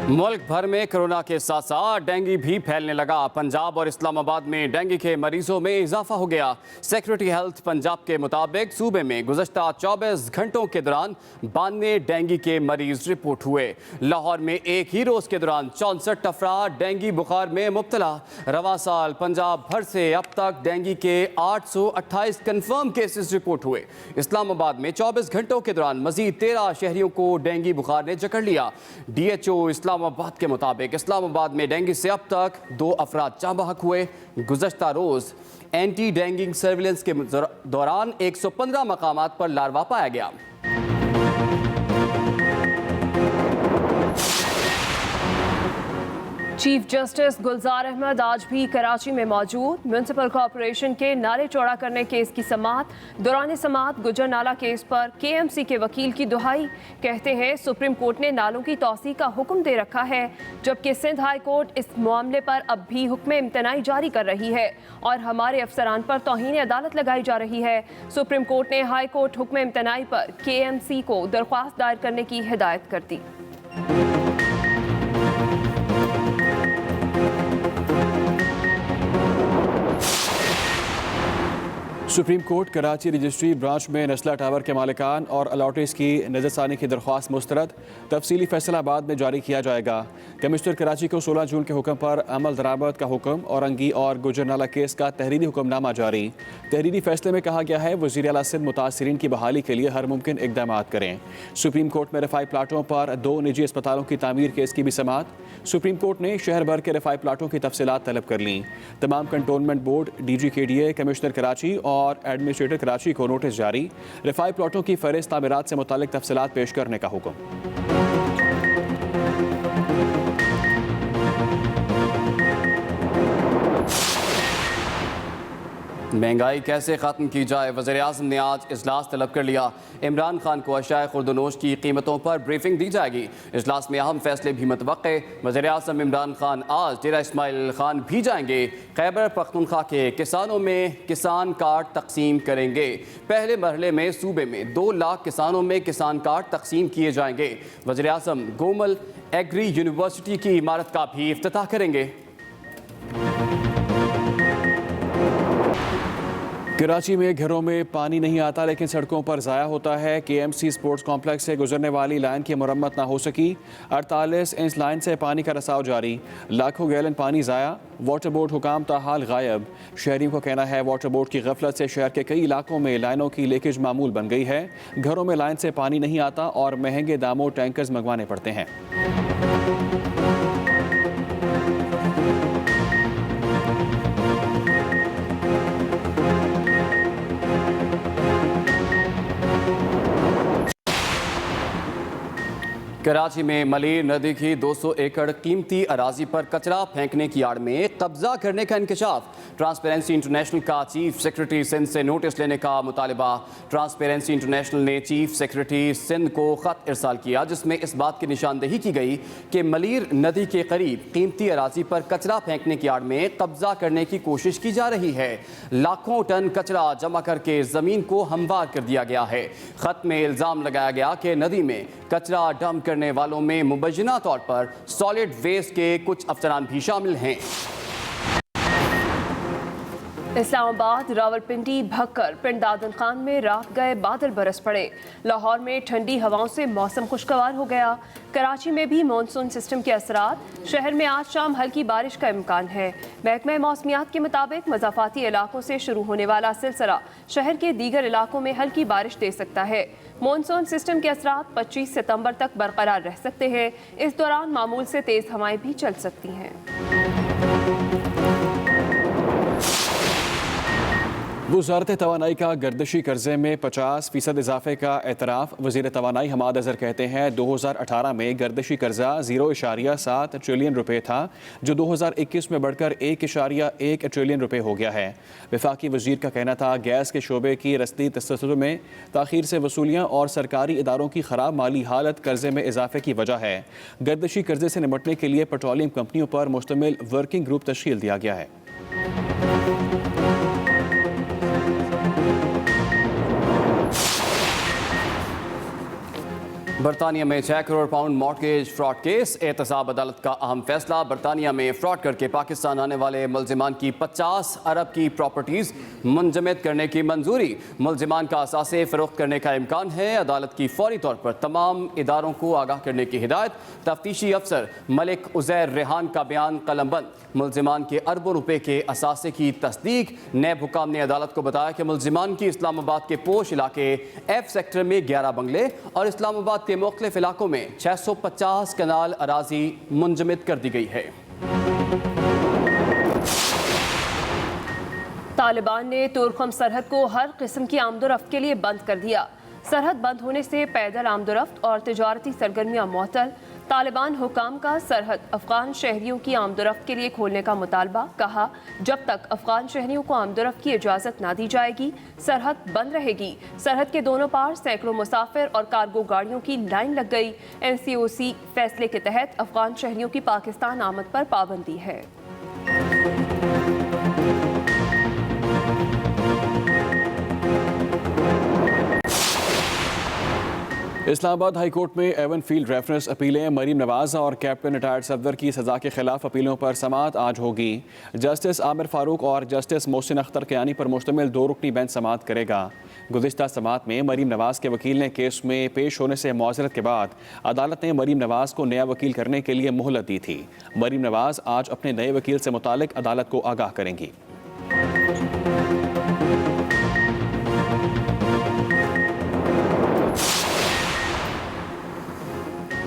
मुल्क भर में कोरोना के साथ साथ डेंगू भी फैलने लगा। पंजाब और इस्लामाबाद में डेंगू के मरीजों में इजाफा हो गया। सेक्रेटरी हेल्थ पंजाब के मुताबिक सूबे में गुज़श्ता 24 घंटों के दौरान 92 डेंगू के मरीज रिपोर्ट हुए। लाहौर में एक ही रोज़ के दौरान 64 अफराद डेंगू बुखार में मुब्तला। रवा साल पंजाब भर से अब तक डेंगू के 828 कन्फर्म केसेस रिपोर्ट हुए। इस्लामाबाद में 24 घंटों के दौरान मजीद 13 शहरियों को डेंगू बुखार ने जकड़ लिया। DHO इस्लामाबाद के मुताबिक इस्लामाबाद में डेंगू से अब तक 2 अफराद जाँ बहक हुए। गुज़श्ता रोज़ एंटी डेंगू सर्विलेंस के दौरान 115 मकामात पर लार्वा पाया गया। चीफ जस्टिस गुलजार अहमद आज भी कराची में मौजूद। म्यूनसिपल कॉरपोरेशन के नाले चौड़ा करने केस की समाअत। दौरान समाअत गुजर नाला केस पर KMC के वकील की दुहाई। कहते हैं सुप्रीम कोर्ट ने नालों की तौसीह का हुक्म दे रखा है, जबकि सिंध हाई कोर्ट इस मामले पर अब भी हुक्म इम्तनाई जारी कर रही है और हमारे अफसरान पर तौहीन अदालत लगाई जा रही है। सुप्रीम कोर्ट ने हाई कोर्ट हुक्म इम्तनाई पर KMC को दरख्वास्त दायर करने की हिदायत कर दी। Supreme court Karachi registry branch में नस्ला टावर के मालिकान और अलॉटेज की नज़रसानी की दरख्वास्त मुस्तरद। तफसीली फैसला बाद में जारी किया जाएगा। कमिश्नर कराची को 16 जून के हुक्म पर अमल दरामद का हुक्म, औरंगी और गुजरनाला केस का तहरीरी हुक्मनामा जारी। तहरीरी फैसले में कहा गया है वज़ीर आला सिंध मुतासरीन की बहाली के लिए हर मुमकिन इकदाम करें। सुप्रीम कोर्ट में रफाई प्लाटों पर 2 निजी अस्पतालों की तामीर केस की भी समाअत। सुप्रीम कोर्ट ने शहर भर के रफाई प्लाटों की तफसीलात तलब कर लीं। तमाम cantonment board, DG KDA, commissioner Karachi और एडमिनिस्ट्रेटर कराची को नोटिस जारी। रफाई प्लाटों की फहरिस्त तामीरात से मुतालिक तफसीलात पेश करने का हुक्म। महंगाई कैसे ख़त्म की जाए, वज़ीर-ए-आज़म ने आज इजलास तलब कर लिया। इमरान खान को अशाए खुर्दनोश की कीमतों पर ब्रीफिंग दी जाएगी। इजलास में अहम फैसले भी मतवक्के। वज़ीर-ए-आज़म इमरान खान आज डेरा इस्माइल खान भी जाएंगे। खैबर पख्तूनख्वा के किसानों में किसान कार्ड तकसीम करेंगे। पहले मरहले में सूबे में 2 लाख किसानों में किसान कार्ड तकसीम किए जाएंगे। वज़ीर-ए-आज़म गोमल एग्री यूनिवर्सिटी की इमारत का भी इफ्तिताह करेंगे। कराची में घरों में पानी नहीं आता लेकिन सड़कों पर ज़ाया होता है। KMC स्पोर्ट्स कॉम्प्लेक्स से गुजरने वाली लाइन की मरम्मत ना हो सकी। 48 इंच लाइन से पानी का रसाव जारी। लाखों गैलन पानी ज़ाया। वाटर बोर्ड हुकाम ताहाल गायब। शहरियों का कहना है वाटर बोर्ड की गफलत से शहर के कई इलाकों में लाइनों की लीकेज मामूल बन गई है। घरों में लाइन से पानी नहीं आता और महंगे दामों टैंकर्स मंगवाने पड़ते हैं। कराची में मलीर नदी की 200 एकड़ कीमती अराजी पर कचरा फेंकने की आड़ में कब्जा करने का इंकशाफ। ट्रांसपेरेंसी इंटरनेशनल का चीफ सेक्रेटरी सिंध से नोटिस लेने का मुतालबा। ट्रांसपेरेंसी इंटरनेशनल ने चीफ सेक्रेटरी सिंध को ख़त इरसाल किया, जिसमें इस बात की निशानदेही की गई कि मलीर नदी के करीब कीमती अराजी पर कचरा फेंकने की आड़ में कब्जा करने की कोशिश की जा रही है। लाखों टन कचरा जमा करके ज़मीन को हमवार कर दिया गया है। ख़त में इल्ज़ाम लगाया गया कि नदी में कचरा डंप करने वालों में मुबैना तौर पर सॉलिड वेस्ट के कुछ अफसरान भी शामिल हैं। इस्लामाबाद, रावलपिंडी, भक्कर, पिंड दादन खान में रात गए बादल बरस पड़े। लाहौर में ठंडी हवाओं से मौसम खुशगवार हो गया। कराची में भी मानसून सिस्टम के असरात। शहर में आज शाम हल्की बारिश का इम्कान है। महकमा मौसमियात के मुताबिक मज़ाफ़ाती इलाकों से शुरू होने वाला सिलसिला शहर के दीगर इलाकों में हल्की बारिश दे सकता है। मानसून सिस्टम के असरात 25 सितंबर तक बरकरार रह सकते हैं। इस दौरान मामूल से तेज़ हवाएं भी चल सकती हैं। वज़ारत तवानाई का गर्दिशी कर्जे में 50% इजाफे का एतराफ़। वज़ीर तवानाई हमाद अज़हर कहते हैं 2018 में गर्दिशी कर्जा 0.7 ट्रिलियन रुपए था, जो 2021 में बढ़कर 1.1 ट्रिलियन रुपए हो गया है। वफाकी वज़ीर का कहना था गैस के शोबे की रस्ती तसल्सल में ताख़ीर से वसूलियाँ और सरकारी इदारों की ख़राब माली हालत कर्जे में इजाफे की वजह है। गर्दिशी कर्जे से निपटने के लिए पेट्रोलियम कंपनियों पर मुश्तमिल वर्किंग ग्रुप तश्कील दिया गया है। बरतानिया में 6 crore pound mortgage fraud case, एहतसाब अदालत का अहम फैसला। बरतानिया में फ्रॉड करके पाकिस्तान आने वाले मुलजिमान की 50 अरब की प्रॉपर्टीज मुंजमद करने की मंजूरी। मुलजिमान का असासे फरोख्त करने का इम्कान है। अदालत की फौरी तौर पर तमाम इदारों को आगाह करने की हिदायत। तफ्तीशी अफसर मलिक उजैर रेहान का बयान कलमबंद। मुलजिमान के अरबों रुपए के असासे की तस्दीक। नैब हुकाम ने अदालत को बताया कि मुलजिमान की इस्लामाबाद के पोश इलाके F सेक्टर में 11 बंगले और इस्लामाबाद के मुख्तलिफ इलाकों में 650 कनाल अराजी मुंजमद कर दी गई है। तालिबान ने तुर्कम सरहद को हर किस्म की आमदोरफ्त के लिए बंद कर दिया। सरहद बंद होने से पैदल आमदोरफ्त और तिजारती सरगर्मियां मुअत्तल। तालिबान हुकाम का सरहद अफगान शहरियों की आमदोरफ्त के लिए खोलने का मुतालबा। कहा, जब तक अफगान शहरियों को आमदोरफ्त की इजाज़त ना दी जाएगी सरहद बंद रहेगी। सरहद के दोनों पार सैकड़ों मुसाफिर और कार्गो गाड़ियों की लाइन लग गई। NCOC फैसले के तहत अफगान शहरियों की पाकिस्तान आमद पर पाबंदी है। इस्लामाबाद हाई कोर्ट में एवन फील्ड रेफरेंस अपीलें। मरीम नवाज और कैप्टन रिटायर्ड सफदर की सज़ा के खिलाफ अपीलों पर समाअत आज होगी। जस्टिस आमिर फारूक और जस्टिस मोहसिन अख्तर कियानी पर मुश्तमिल 2 रुकनी बेंच समाअत करेगा। गुज़िश्ता समाअत में मरीम नवाज के वकील ने केस में पेश होने से मुआज़रत के बाद अदालत ने मरीम नवाज को नया वकील करने के लिए मोहलत दी थी। मरीम नवाज आज अपने नए वकील से मुतालिक अदालत को आगाह करेंगी।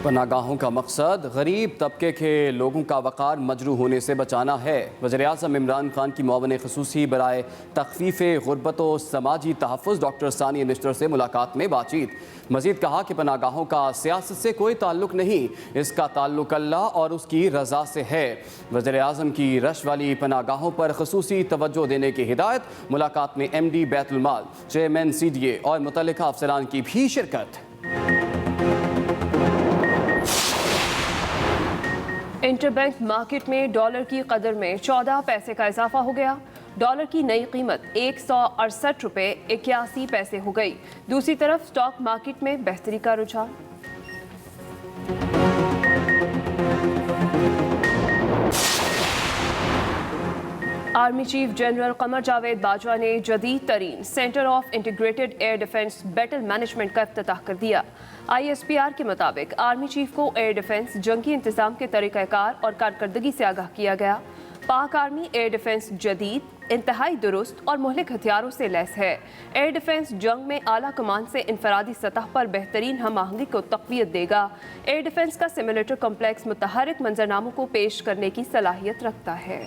पनागाहों का मकसद गरीब तबके के लोगों का वक़ार मजरूह होने से बचाना है। वज़ीर-ए-आज़म इमरान खान की मुआवन ख़ुसूसी बराए तख़फ़ीफ़े ग़ुरबत व समाजी तहफ़्फ़ुज़ डॉक्टर सानिया निश्तर से मुलाकात में बातचीत। मज़ीद कहा कि पनागाहों का सियासत से कोई ताल्लुक़ नहीं, इसका ताल्लुक़ अल्लाह और उसकी रज़ा से है। वज़ीर-ए-आज़म की रश वाली पनागाहों पर ख़ुसूसी तवज्जो देने की हिदायत। मुलाकात में MD बैतुल माल, चेयरमैन CDA और मुतल्लिका अफसरान की भी शिरकत। इंटरबैंक मार्केट में डॉलर की कदर में 14 पैसे का इजाफा हो गया। डॉलर की नई कीमत 168 रुपये 81 पैसे हो गई। दूसरी तरफ स्टॉक मार्केट में बेहतरी का रुझान। Army chief general Qamar Javed Bajwa ने जदीद तरीन centre of integrated air defence battle management का इफ्तिताह कर दिया। ISPR के मुताबिक आर्मी चीफ को एयर डिफेंस जंगी इंतजाम के तरीक़ाकार और कारकर्दगी से आगाह किया गया। पाक आर्मी एयर डिफेंस जदीद, इंतहाई दुरुस्त और मुहलिक हथियारों से लैस है। एयर डिफेंस जंग में आला कमान से इंफरादी सतह पर बेहतरीन हम आहंगी को तक़वियत देगा। एयर डिफेंस का सिमुलेटर कम्प्लेक्स मुतहरिक मंजरनामों को पेश करने की सलाहियत रखता है।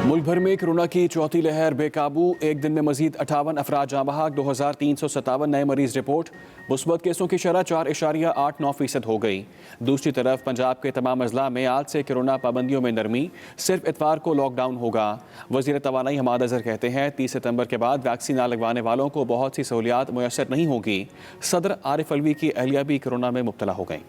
मुल्क भर में कोरोना की चौथी लहर बेकाबू। एक दिन में मजीद 58 अफराद जाँ बहक, 2357 नए मरीज रिपोर्ट। मुस्बत केसों की शरह 4.89% हो गई। दूसरी तरफ पंजाब के तमाम अजला में आज से कोरोना पाबंदियों में नरमी। सिर्फ इतवार को लॉकडाउन होगा। वज़ीर तवानाई हमाद अज़हर कहते हैं 30 सितंबर के बाद वैक्सीन ना लगवाने वालों को बहुत सी सहूलियात मुयसर नहीं होगी। सदर आरिफ अलवी की अहलिया भी कोरोना में मुब्तला हो गई।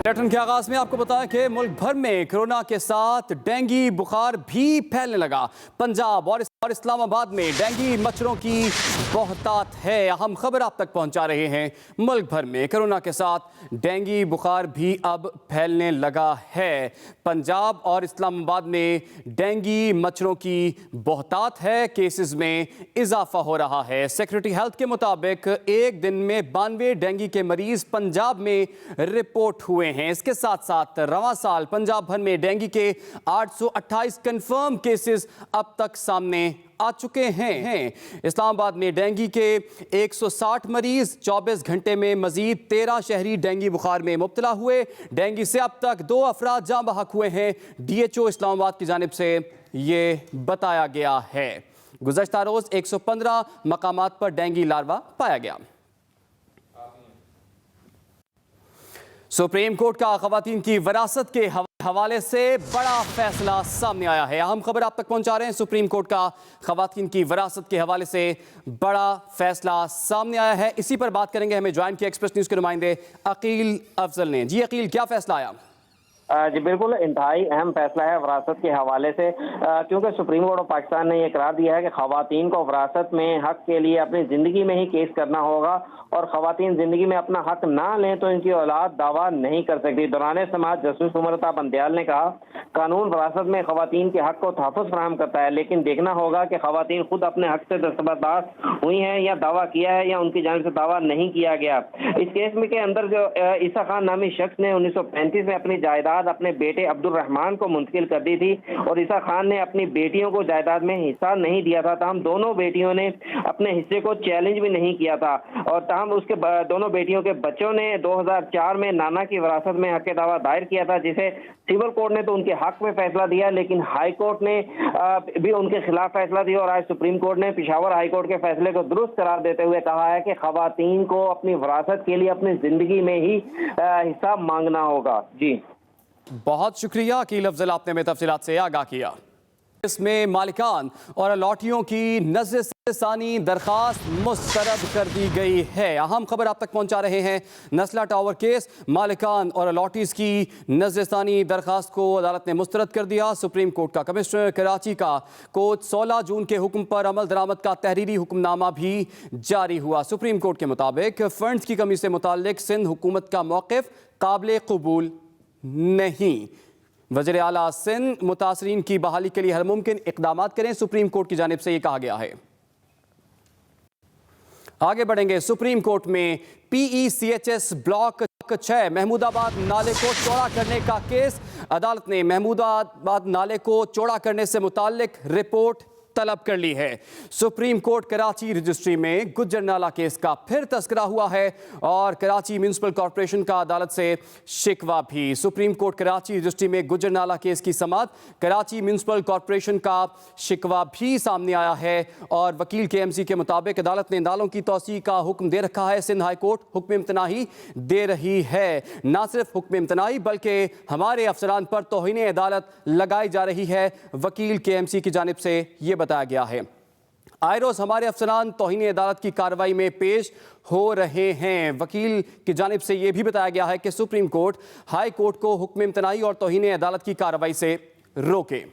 बुलेटिन के आगाज में आपको बताया कि मुल्क भर में कोरोना के साथ डेंगू बुखार भी फैलने लगा। पंजाब और इस्लामाबाद में डेंगू मच्छरों की बहुतात है। अहम खबर आप तक पहुंचा रहे हैं। मुल्क भर में कोरोना के साथ डेंगू बुखार भी अब फैलने लगा है। पंजाब और इस्लामाबाद में डेंगू मच्छरों की बहुतात है। केसेस में इजाफा हो रहा है। सेक्रेटरी हेल्थ के मुताबिक एक दिन में 92 डेंगू के मरीज पंजाब में रिपोर्ट हुए हैं। इसके साथ साथ रवां साल पंजाब भर में डेंगू के 828 कंफर्म केसेस अब तक सामने आ चुके हैं। इस्लामाबाद में डेंगू के 160 मरीज 24 घंटे में मजीद 13 शहरी डेंगू बुखार में मुब्तला हुए। डेंगू से अब तक 2 अफराद जाँ बहक हुए हैं। DHO इस्लामाबाद की जानिब से ये बताया गया है। गुज़श्ता रोज 115 मकामात पर डेंगू लार्वा पाया गया। सुप्रीम कोर्ट का खवातीन की विरासत के हवाले से बड़ा फैसला सामने आया है। अहम खबर आप तक पहुंचा रहे हैं। सुप्रीम कोर्ट का खवातीन की विरासत के हवाले से बड़ा फैसला सामने आया है। इसी पर बात करेंगे। हमें ज्वाइन किया एक्सप्रेस न्यूज़ के नुमाइंदे अकील अफजल ने। जी अकील, क्या फैसला आया? जी बिल्कुल, इंतहाई अहम फैसला है विरासत के हवाले से, क्योंकि सुप्रीम कोर्ट ऑफ पाकिस्तान ने ये करार दिया है कि खवातीन को विरासत में हक के लिए अपनी ज़िंदगी में ही केस करना होगा, और खवातीन ज़िंदगी में अपना हक ना लें तो इनकी औलाद दावा नहीं कर सकती। दौरान समाअत जस्टिस उमरता बंदयाल ने कहा, कानून विरासत में खवातीन के हक को तहफ़्फ़ुज़ फराहम करता है, लेकिन देखना होगा कि खवातीन खुद अपने हक से दस्तबरदार हुई हैं या दावा किया है या उनकी जानिब से दावा नहीं किया गया। इस केस में के अंदर जो ईसा खान नामी शख्स ने 1935 में अपनी जायदाद अपने बेटे अब्दुल रहमान को मुंतकिल कर दी थी, और ईसा खान ने अपनी बेटियों को जायदाद में हिस्सा नहीं दिया था। तमाम दोनों बेटियों ने अपने हिस्से को चैलेंज भी नहीं किया था, और तमाम उसके दोनों बेटियों के बच्चों ने 2004 में नाना की विरासत में हक दावा दायर किया था, जिसे सिविल कोर्ट ने तो उनके हक में फैसला दिया, लेकिन हाई कोर्ट ने भी उनके खिलाफ फैसला दिया। और आज सुप्रीम कोर्ट ने पेशावर हाई कोर्ट के फैसले को दुरुस्त करार देते हुए कहा है कि खवातीन को अपनी विरासत के लिए अपनी जिंदगी में ही हिस्सा मांगना होगा। जी बहुत शुक्रिया अकील अफजल, आपने में तफसीलात से आगाह किया। इसमें मालिकान और अलॉटियों की नज़रसानी दरखास्त मुस्तरद कर दी गई है। अहम खबर आप तक पहुंचा रहे हैं। नस्ला टावर केस, मालिकान और अलॉटीज़ की नज़रसानी दरखास्त को अदालत ने मुस्तरद कर दिया। सुप्रीम कोर्ट का कमिश्नर कराची का कोर्ट 16 जून के हुक्म पर अमल दरामद का तहरीरी हुक्मनामा भी जारी हुआ। सुप्रीम कोर्ट के मुताबिक फंड्स की कमी से मुताल्लिक सिंध हुकूमत का मौक़िफ़ काबिल कबूल नहीं। वज़ीर आला सिंध मुतासरीन की बहाली के लिए हर मुमकिन इक़दाम करें, सुप्रीम कोर्ट की जानिब से ये कहा गया है। आगे बढ़ेंगे। सुप्रीम कोर्ट में PECHS ब्लॉक 6 महमूदाबाद नाले को चौड़ा करने का केस। अदालत ने महमूदाबाद नाले को चौड़ा करने से मुताल्लिक रिपोर्ट तलब कर ली है। सुप्रीम कोर्ट कराची रजिस्ट्री में गुज्जर नाला केस का फिर तस्करा हुआ है और कराची म्यूनिसिपल कॉरपोरेशन का अदालत से शिकवा भी। सुप्रीम कोर्ट कराची रजिस्ट्री में गुज्जर नाला केस की समाअत, कराची म्यूनिसिपल कॉरपोरेशन का शिकवा भी सामने आया है और वकील KMC के मुताबिक अदालत ने नालों की तौसी का हुक्म दे रखा है। सिंध हाई कोर्ट हुक्म इम्तनाही दे रही है। ना सिर्फ हुक्म इम्तनाही बल्कि हमारे अफसरान पर तौहीन अदालत लगाई जा रही है। वकील KMC की जानिब से ये बताया गया है, आए रोज हमारे अफसरान तौहीन अदालत की कार्रवाई में पेश हो रहे हैं। वकील की जानिब से यह भी बताया गया है कि सुप्रीम कोर्ट हाई कोर्ट को हुक्म इम्तनाई और तौहीन अदालत की कार्रवाई से रोके।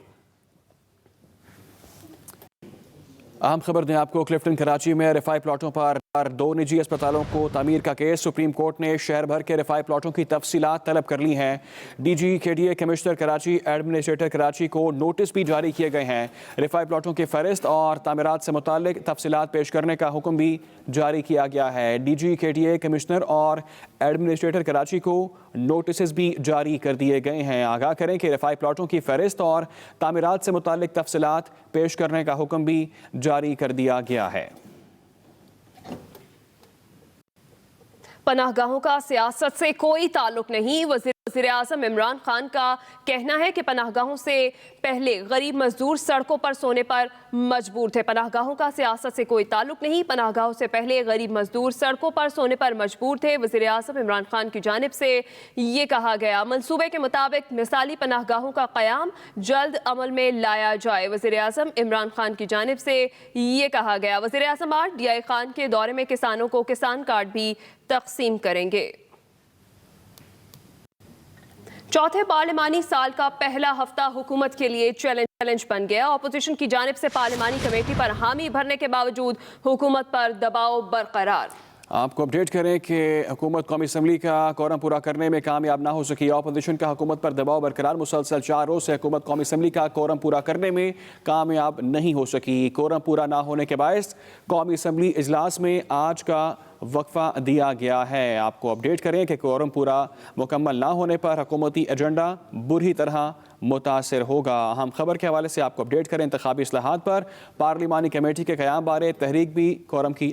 अहम खबर दें आपको, क्लिफ्टन कराची में रिफाई प्लाटों पर 2 निजी अस्पतालों को तामीर का केस। सुप्रीम कोर्ट ने शहर भर के रिफाई प्लाटों की तफसीलात तलब कर ली हैं। DG KDA commissioner Karachi, administrator Karachi को नोटिस भी जारी किए गए हैं। रिफाई प्लाटों की फहरिस्त और तामीरात से मुताल्लिक तफसीलात पेश करने का हुक्म भी जारी किया गया है। DG KDA कमिश्नर और एडमिनिस्ट्रेटर कराची को नोटिस भी जारी कर दिए गए हैं। आगाह करें कि रिफाई प्लाटों की फहरिस्त और तामीरात से मुताल्लिक तफसीलात पेश करने का हुक्म भी जारी कर दिया गया है। पनाहगाहों का सियासत से कोई ताल्लुक नहीं। वज़ीर आज़म इमरान खान का कहना है कि पनाहगाहों से पहले गरीब मजदूर सड़कों पर सोने पर मजबूर थे। पनाहगाहों का सियासत से कोई ताल्लुक नहीं। पनाहगाहों से पहले गरीब मजदूर सड़कों पर सोने पर मजबूर थे। वज़ीर आज़म इमरान खान की जानिब से ये कहा गया, मंसूबे के मुताबिक मिसाली पनाहगाहों का क़याम जल्द अमल में लाया जाए। वज़ीर आज़म इमरान खान की जानिब से ये कहा गया। वज़ीर आज़म आज DI खान के दौरे में किसानों को किसान कार्ड भी तकसीम करेंगे। चौथे पार्लिमानी साल का पहला हफ्ता हुकूमत के लिए चैलेंज बन गया। ऑपोजिशन की जानिब से पार्लिमानी कमेटी पर हामी भरने के बावजूद हुकूमत पर दबाव बरकरार। आपको अपडेट करें कि हुकूमत कौमी असम्बली का कोरम पूरा करने में कामयाब ना हो सकी। ऑपोजिशन का हुकूमत पर दबाव बरकरार। मुसलसल 4 रोज से हुकूमत कौमी असम्बली का कोरम पूरा करने में कामयाब नहीं हो सकी। कोरम पूरा ना होने के बायस कौमी असम्बली इजलास में आज का वक्फा दिया गया है। आपको अपडेट करें कि कोरम पूरा मुकम्मल ना होने पर हुकूमती एजेंडा बुरी तरह मुतासर होगा। अहम खबर के हवाले से आपको अपडेट करें, इंतखाबी इस्लाहात पर पार्लिमानी कमेटी के क़याम बारे तहरीक भी कोरम की